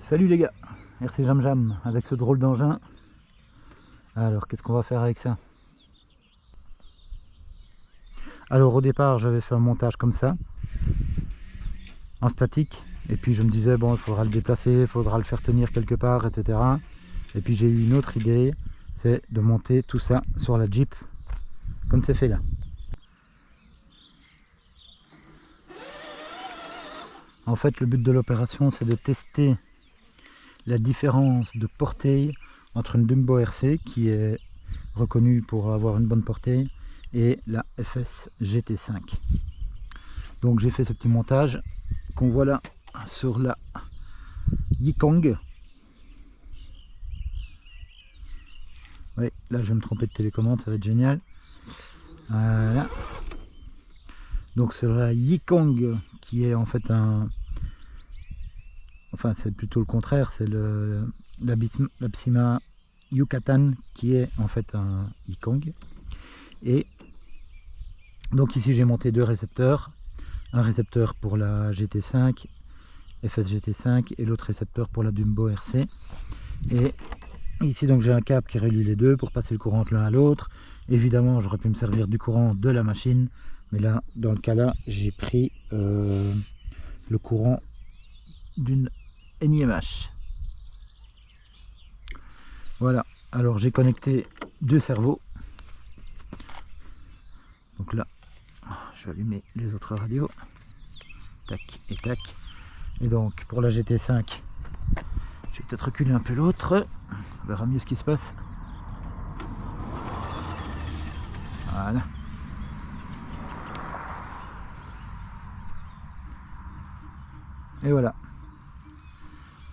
Salut les gars, RC Jam Jam avec ce drôle d'engin. Alors qu'est-ce qu'on va faire avec ça? Alors au départ j'avais fait un montage comme ça, en statique, et puis je me disais bon il faudra le déplacer, il faudra le faire tenir quelque part, etc. Et puis j'ai eu une autre idée, c'est de monter tout ça sur la Jeep, comme c'est fait là. En fait le but de l'opération c'est de tester la différence de portée entre une Dumbo RC qui est reconnue pour avoir une bonne portée et la FS GT5. Donc j'ai fait ce petit montage qu'on voit là sur la Yikong. Oui, là je vais me tromper de télécommande, ça va être génial. Voilà. Donc sur la Yikong qui est en fait un... Enfin c'est plutôt le contraire, c'est la Psyma Yucatan qui est en fait un Yikong. Et donc ici j'ai monté deux récepteurs. Un récepteur pour la GT5, FS GT5 et l'autre récepteur pour la Dumbo RC. Et ici donc j'ai un câble qui relie les deux pour passer le courant de l'un à l'autre. Évidemment j'aurais pu me servir du courant de la machine, mais là dans le cas là j'ai pris le courant d'une NIMH. Voilà, alors j'ai connecté deux cerveaux. Donc là je vais allumer les autres radios, tac et tac. Et donc pour la GT5 je vais peut-être reculer un peu l'autre, on verra mieux ce qui se passe. Voilà. Et voilà.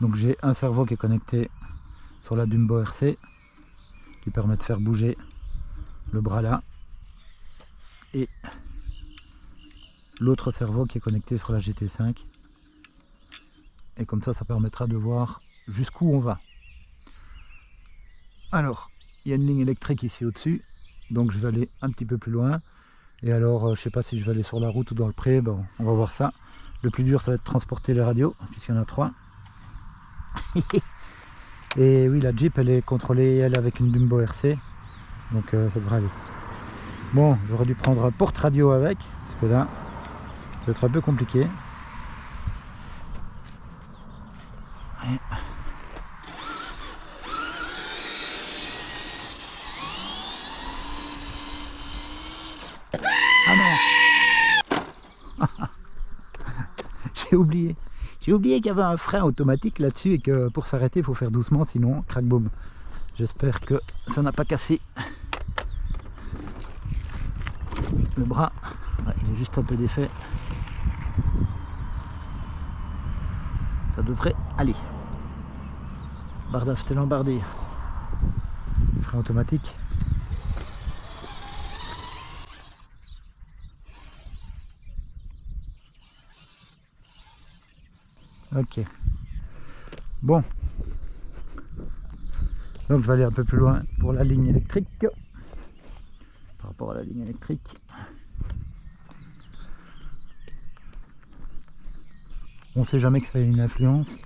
Donc j'ai un cerveau qui est connecté sur la Dumbo RC qui permet de faire bouger le bras là. Et l'autre cerveau qui est connecté sur la GT5. Et comme ça permettra de voir jusqu'où on va. Alors, il y a une ligne électrique ici au-dessus. Donc je vais aller un petit peu plus loin. Et alors, je sais pas si je vais aller sur la route ou dans le pré. Bon, on va voir ça. Le plus dur, ça va être de transporter les radios, puisqu'il y en a 3. Et oui, la Jeep, elle est contrôlée, elle, avec une Dumbo RC. Donc ça devrait aller. Bon, j'aurais dû prendre un porte-radio avec, parce que là, ça va être un peu compliqué. Et... Ah non. J'ai oublié. J'ai oublié qu'il y avait un frein automatique là-dessus et que pour s'arrêter, il faut faire doucement, sinon, crac boum. J'espère que ça n'a pas cassé. Le bras, ouais, il est juste un peu défait. Ça devrait aller. Bardaf, c'était l'embardé. Frein automatique. Ok. Bon. Donc je vais aller un peu plus loin pour la ligne électrique. Par rapport à la ligne électrique. On ne sait jamais que ça ait une influence.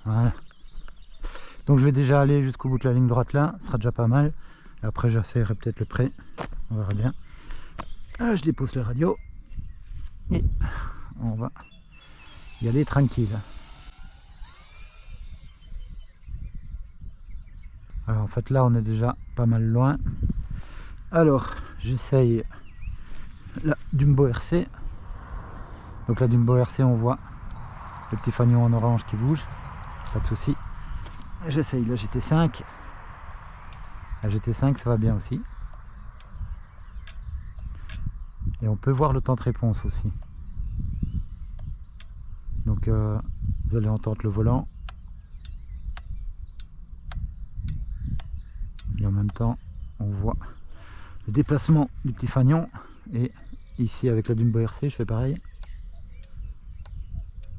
Voilà. Donc je vais déjà aller jusqu'au bout de la ligne droite là, ce sera déjà pas mal. Et après j'essaierai peut-être le pré, on verra bien. Je dépose les radios et on va y aller tranquille. Alors en fait là on est déjà pas mal loin. Alors j'essaye la Dumbo RC. Donc la Dumbo RC on voit le petit fanion en orange qui bouge, pas de souci. J'essaye la GT5. La GT5 ça va bien aussi. Et on peut voir le temps de réponse aussi. Donc vous allez entendre le volant. Et en même temps on voit le déplacement du petit fanion. Et ici avec la Dumbo RC je fais pareil.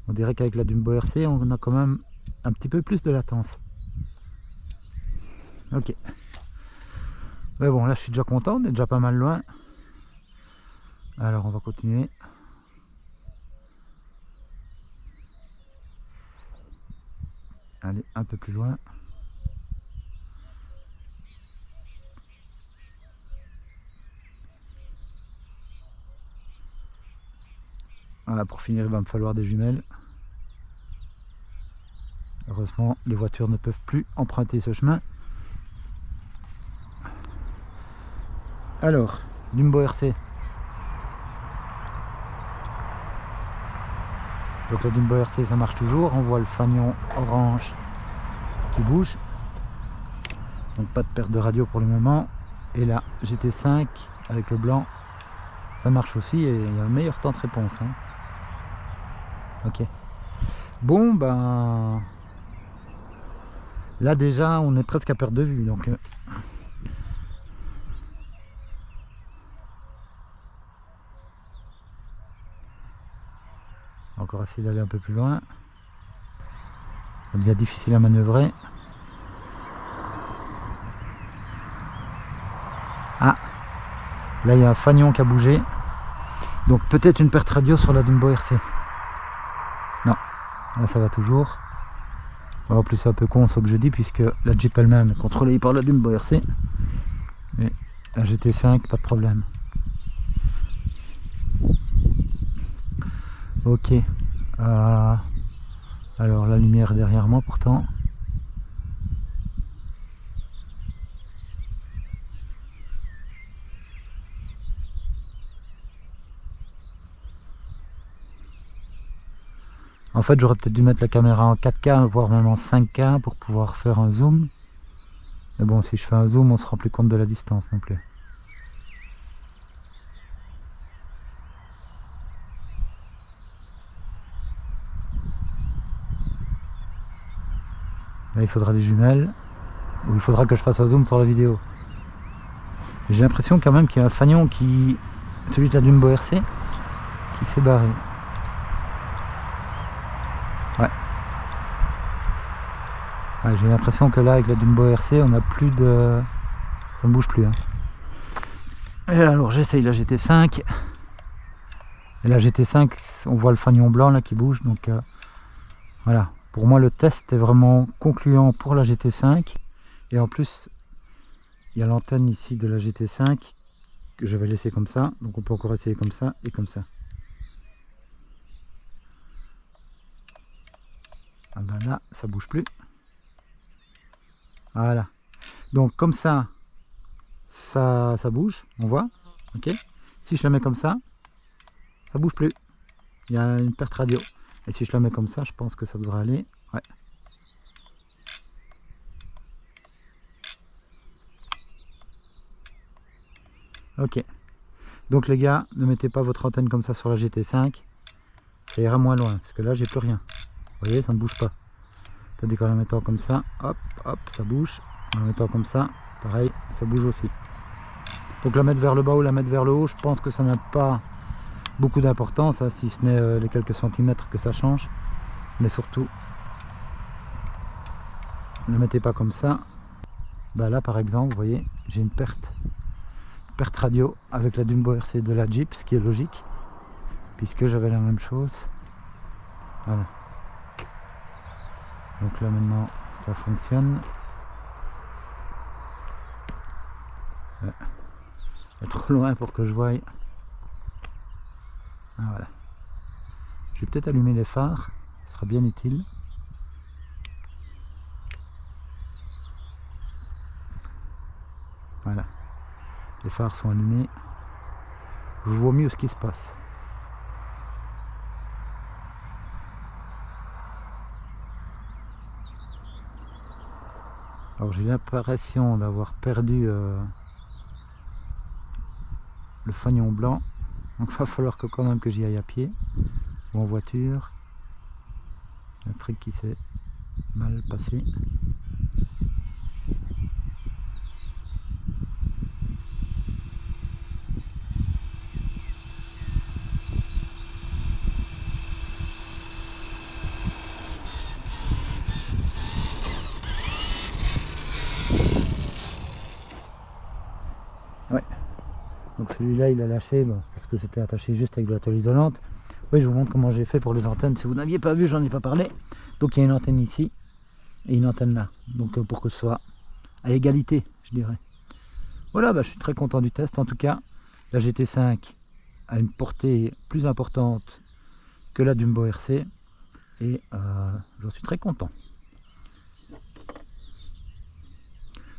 On dirait qu'avec la Dumbo RC on a quand même un petit peu plus de latence. Ok. Mais bon, là je suis déjà content, on est déjà pas mal loin. Alors on va continuer. Allez, un peu plus loin. Voilà, pour finir, il va me falloir des jumelles. Heureusement, les voitures ne peuvent plus emprunter ce chemin. Alors, Dumbo RC. Donc la Dumbo RC, ça marche toujours. On voit le fanion orange qui bouge. Donc pas de perte de radio pour le moment. Et là, GT5 avec le blanc, ça marche aussi et il y a un meilleur temps de réponse. Hein. Ok. Bon, ben... Là déjà, on est presque à perte de vue. Donc... Encore essayer d'aller un peu plus loin. Ça devient difficile à manœuvrer. Ah, là il y a un fanion qui a bougé. Donc peut-être une perte radio sur la Dumbo RC. Non, là ça va toujours. En plus c'est un peu con ce que je dis puisque la Jeep elle-même est contrôlée par la Dumbo RC. Et la GT5, pas de problème. Ok. Alors la lumière est derrière moi pourtant. En fait j'aurais peut-être dû mettre la caméra en 4K, voire même en 5K pour pouvoir faire un zoom. Mais bon, si je fais un zoom, on se rend plus compte de la distance non plus. Là il faudra des jumelles, ou il faudra que je fasse un zoom sur la vidéo. J'ai l'impression quand même qu'il y a un fanion qui, celui de la Dumbo RC, qui s'est barré. Ouais. Ouais, j'ai l'impression que là avec la Dumbo RC on a plus de... ça ne bouge plus. Hein. Et alors j'essaye la GT5. Et la GT5 on voit le fanion blanc là qui bouge. Donc voilà. Pour moi le test est vraiment concluant pour la GT5. Et en plus il y a l'antenne ici de la GT5 que je vais laisser comme ça. Donc on peut encore essayer comme ça et comme ça. Ah ben là ça bouge plus. Voilà. Donc comme ça bouge, on voit. Ok. Si je la mets comme ça bouge plus. Il y a une perte radio. Et si je la mets comme ça, je pense que ça devrait aller. Ouais. Ok. Donc les gars, ne mettez pas votre antenne comme ça sur la GT5. Ça ira moins loin. Parce que là, j'ai plus rien. Vous voyez, ça ne bouge pas. Tandis qu'en la mettant comme ça, hop, hop, ça bouge. En la mettant comme ça, pareil, ça bouge aussi. Donc la mettre vers le bas ou la mettre vers le haut, je pense que ça n'a pas beaucoup d'importance, hein, si ce n'est les quelques centimètres que ça change. Mais surtout, ne mettez pas comme ça. Bah là par exemple, vous voyez, j'ai une perte radio avec la Dumbo RC de la Jeep, ce qui est logique, puisque j'avais la même chose. Voilà. Donc là maintenant, ça fonctionne. Ouais. Il est trop loin pour que je voie. Ah, voilà. Je vais peut-être allumer les phares, ce sera bien utile. Voilà. Les phares sont allumés. Je vois mieux ce qui se passe. Alors j'ai l'impression d'avoir perdu le fanion blanc. Donc il va falloir que quand même que j'y aille à pied ou en voiture. Un truc qui s'est mal passé. celui-là il a lâché parce que c'était attaché juste avec de la toile isolante. Oui, je vous montre comment j'ai fait pour les antennes. Si vous n'aviez pas vu, j'en ai pas parlé. Donc il y a une antenne ici et une antenne là. Donc pour que ce soit à égalité, je dirais. Voilà, je suis très content du test. En tout cas, la GT5 a une portée plus importante que la Dumbo RC. Et j'en suis très content.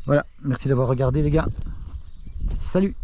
Voilà, merci d'avoir regardé les gars. Salut!